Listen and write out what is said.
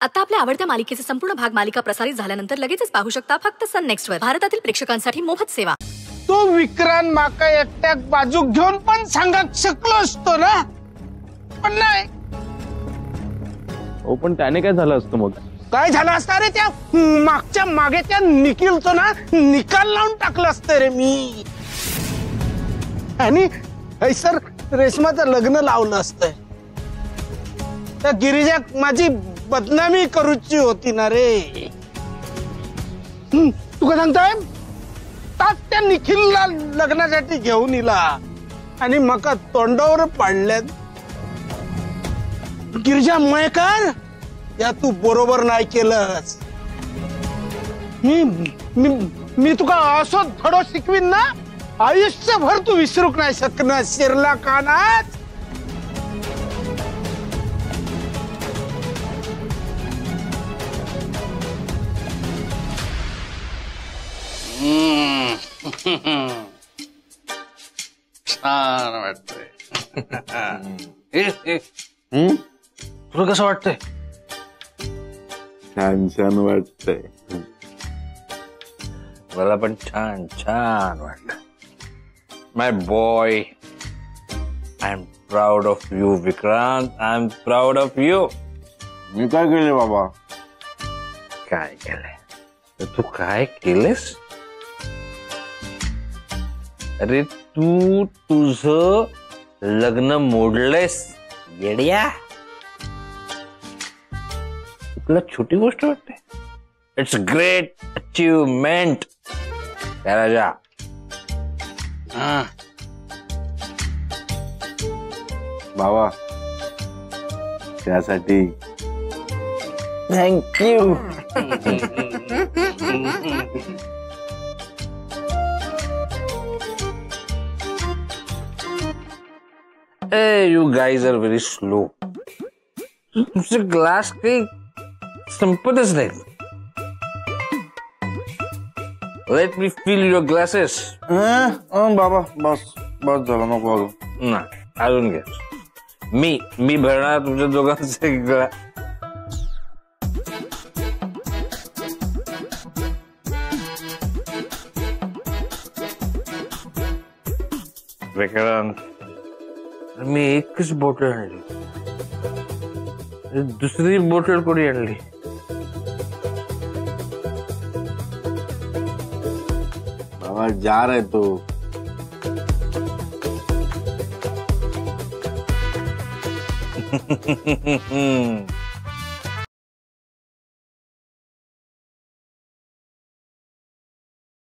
आता आपल्या आवडत्या मालिकेचे संपूर्ण भाग मालिका प्रसारित झाल्यानंतर लगेचच पाहू शकता फक्त सन नेक्स्ट वर. भारतातील प्रेक्षकांसाठी मोफत सेवा. तो विक्रांत माका एकट्याक बाजू घेऊन पण सांगत शकलो असतो ना, पण नाही. हो, पण त्याने काय झालं असतं मग? काय झालं असतं रे, त्या मागच्या मागे त्या निखिलचं ना निकाल लावून टाकलं असतं रे मी. आणि सर रेशमाचं लग्न लावलं असतं. त्या गिरिजा माझी बदनामी करूची होती ना रे. तू काय सांगताय? तास त्या निखिलला लग्नासाठी घेऊन इला आणि मका तोंडावर पाडल्यात. गिरिजा मयकर, या तू बरोबर नाही केलंस. मी तुका असो धडो शिकवीन ना, आयुष्यभर तू विसरूक नाही शकणार शिरला कानात. छान वाटतंय. तुला कसं वाटतंय? छान छान वाटतंय. मला पण छान छान वाटत. My boy, I am proud of you Vikrant. I am proud of you. मी काय केले बाबा? काय केलंय? तू काय केलेस? अरे तू तुझं लग्न मोडलेस येड्या. तुला छोटी गोष्ट वाटते? It's great achievement. काय राजा? बाबा त्यासाठी thank you. Hey, you guys are very slow. तुमचे ग्लास काही संपतच नाही. Let me fill your glasses. बाबा बस बस झालं, नको अजून. ना अजून घ्या. मी भरणार तुमच्या दोघांचे ग्लास. विक्रांत, मी एकच बॉटल आणली, दुसरी बॉटल कोणी आणली? बाबा जार आहे तो.